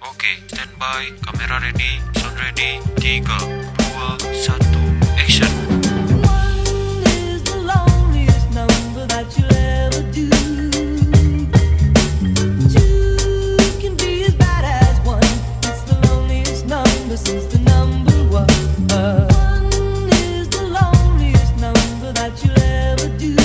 Oke, standby, kamera ready, sound ready, 3, 2, 1, action. One is the loneliest number that you'll ever do. Two can be as bad as one. It's the loneliest number since the number one. One is the loneliest number that you'll ever do.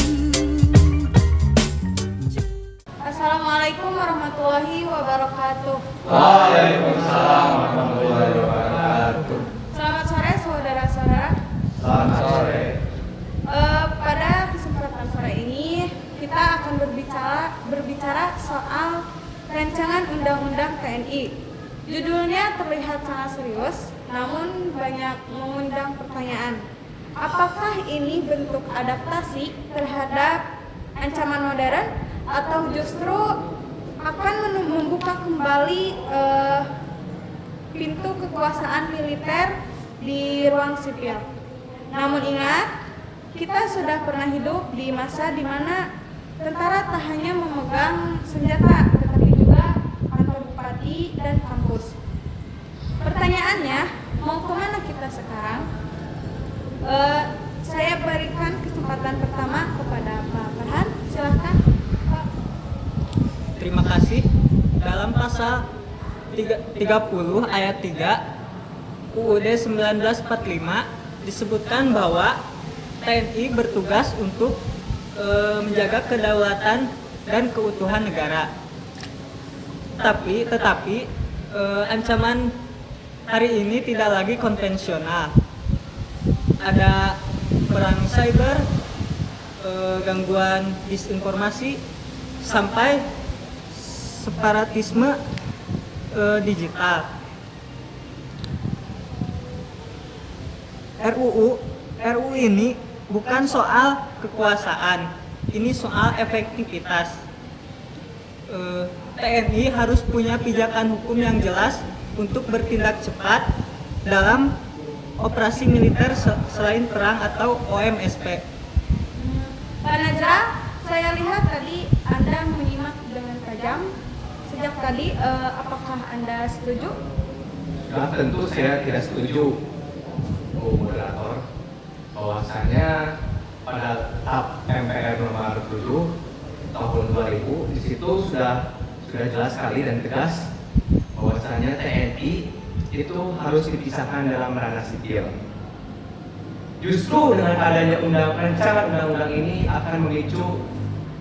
Assalamualaikum warahmatullahi wabarakatuh. Waalaikumsalam warahmatullahi wabarakatuh. Selamat sore saudara-saudara. Selamat sore. Pada kesempatan sore ini kita akan berbicara soal rancangan undang-undang TNI. Judulnya terlihat sangat serius, namun banyak mengundang pertanyaan. Apakah ini bentuk adaptasi terhadap ancaman modern atau justru akan membuka kembali pintu kekuasaan militer di ruang sipil? Namun ingat, kita sudah pernah hidup di masa di mana tentara tak hanya memegang senjata, tetapi juga kantor bupati dan kampus. Pertanyaannya, mau kemana kita sekarang? Saya berikan kesempatan pertama kepada Pak Farhan. Silahkan, Pak. Terima kasih. Dalam pasal 30 ayat 3 UUD 1945 disebutkan bahwa TNI bertugas untuk menjaga kedaulatan dan keutuhan negara. Tetapi ancaman hari ini tidak lagi konvensional. Ada perang cyber, gangguan disinformasi, sampai separatisme digital. RUU ini bukan soal kekuasaan, ini soal efektivitas. TNI harus punya pijakan hukum yang jelas untuk bertindak cepat dalam operasi militer selain perang atau OMSP. Pak Najra, saya lihat tadi Anda menyimak dengan tajam. Sejak tadi, apakah Anda setuju? Nah, tentu saya tidak setuju, Bu Moderator, bahwasanya pada TAP MPR nomor 7 tahun 2000 di situ sudah jelas sekali dan tegas bahwasanya TNI itu harus dipisahkan dalam ranah sipil. Justru dengan adanya rancangan undang-undang ini akan memicu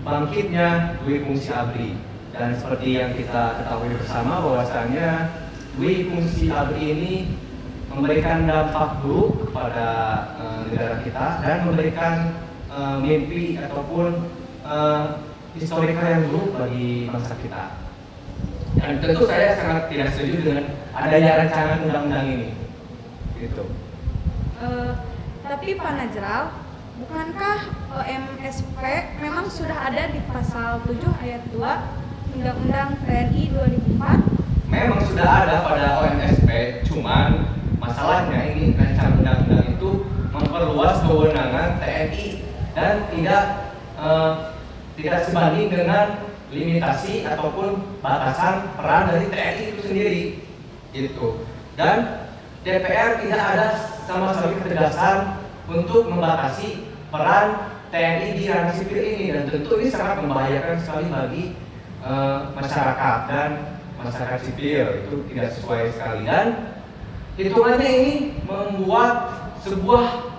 bangkitnya dui fungsi ABRI, dan seperti yang kita ketahui bersama bahwasanya dui fungsi ABRI ini memberikan dampak buruk kepada negara kita dan memberikan mimpi ataupun historical yang buruk bagi bangsa kita. Dan tentu saya sangat tidak setuju dengan adanya rancangan undang-undang ini. Gitu. Tapi Pak Najral, bukankah OMSP memang sudah ada di pasal 7 ayat 2 Undang-Undang TNI 2004? Memang sudah ada pada OMSP, cuman masalahnya ini rancangan undang-undang itu memperluas kewenangan TNI dan tidak sebanding dengan limitasi ataupun batasan peran dari TNI itu sendiri, gitu. Dan DPR tidak ada sama sekali ketegasan untuk membatasi peran TNI di ranah sipil ini, dan tentu ini sangat membahayakan sekali bagi masyarakat dan masyarakat sipil. Itu tidak sesuai sekali, dan hitungannya ini membuat sebuah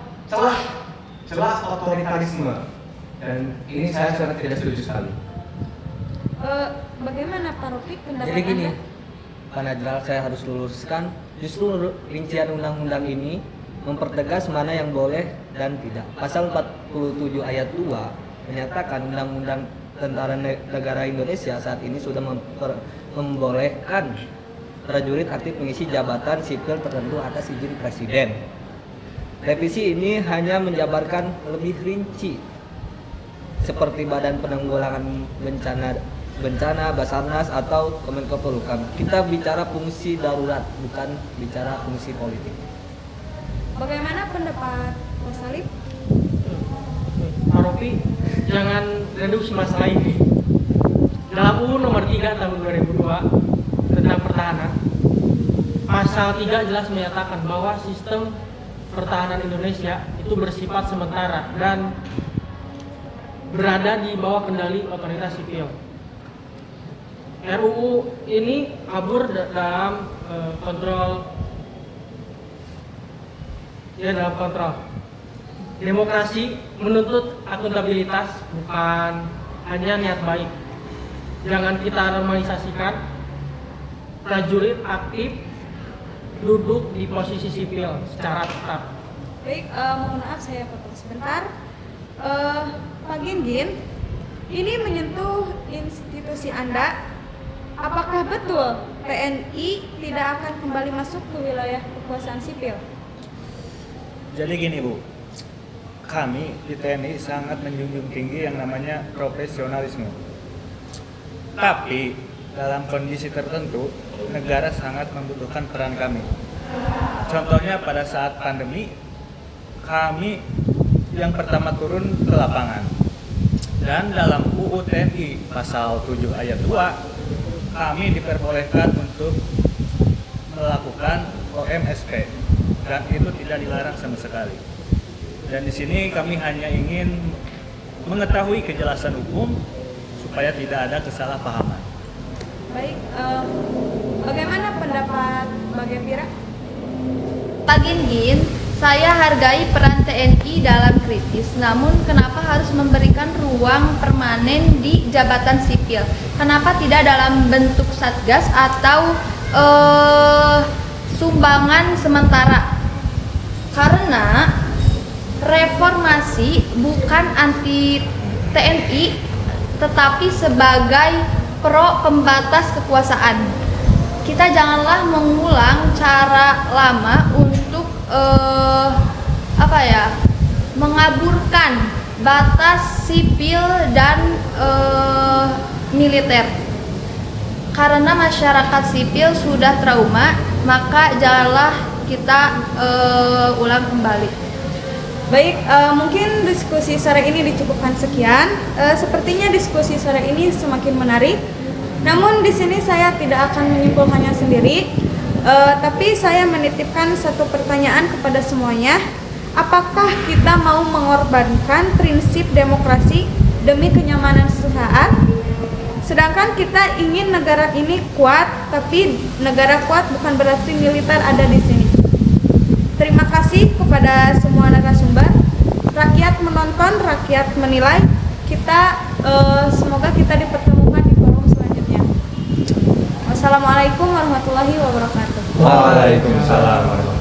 celah otoritarisme, dan ini saya sangat tidak setuju sekali. Bagaimana Pak Rofik pendapat Jadi gini, Anda? Pak Najral, saya harus luruskan, justru rincian undang-undang ini mempertegas mana yang boleh dan tidak. Pasal 47 ayat 2 menyatakan undang-undang Tentara Negara Indonesia saat ini sudah membolehkan prajurit aktif mengisi jabatan sipil tertentu atas izin presiden. Revisi ini hanya menjabarkan lebih rinci seperti Badan Penanggulangan Bencana, Basarnas atau Kemenko Polhukam. Kita bicara fungsi darurat, bukan bicara fungsi politik. Bagaimana pendapat Pak Salib? Pak Rofi, jangan reduks masalah ini. Dalam UU nomor 3 tahun 2002 tentang pertahanan, pasal 3 jelas menyatakan bahwa sistem pertahanan Indonesia itu bersifat sementara dan berada di bawah kendali otoritas sipil. RUU ini kabur dalam kontrol Demokrasi menuntut akuntabilitas, bukan hanya niat baik. Jangan kita normalisasikan prajurit aktif duduk di posisi sipil secara tetap. Baik, mohon maaf saya potong sebentar. Pak Gingin, ini menyentuh institusi Anda. Apakah betul TNI tidak akan kembali masuk ke wilayah kekuasaan sipil? Jadi gini Bu, kami di TNI sangat menjunjung tinggi yang namanya profesionalisme. Tapi dalam kondisi tertentu, negara sangat membutuhkan peran kami. Contohnya pada saat pandemi, kami yang pertama turun ke lapangan. Dan dalam UU TNI pasal 7 ayat 2, kami diperbolehkan untuk melakukan OMSP dan itu tidak dilarang sama sekali. Dan di sini kami hanya ingin mengetahui kejelasan hukum supaya tidak ada kesalahpahaman. Baik, bagaimana pendapat Mbak Gempira? Pak Gingin, saya hargai peran TNI dalam kritis, namun kenapa harus memberikan ruang permanen di jabatan sipil? Kenapa tidak dalam bentuk satgas atau sumbangan sementara? Karena reformasi bukan anti TNI, tetapi sebagai pro pembatas kekuasaan. Kita janganlah mengulang cara lama untuk mengaburkan batas sipil dan militer. Karena masyarakat sipil sudah trauma, maka janganlah kita ulang kembali. Baik, mungkin diskusi sore ini dicukupkan sekian. Sepertinya diskusi sore ini semakin menarik. Namun di sini saya tidak akan menyimpulkannya sendiri, tapi saya menitipkan satu pertanyaan kepada semuanya. Apakah kita mau mengorbankan prinsip demokrasi demi kenyamanan sesaat? Sedangkan kita ingin negara ini kuat, tapi negara kuat bukan berarti militer ada di sini. Terima kasih kepada semua narasumber. Rakyat menonton, rakyat menilai. Semoga kita dipertemukan di forum selanjutnya. Wassalamualaikum warahmatullahi wabarakatuh. Waalaikumsalam.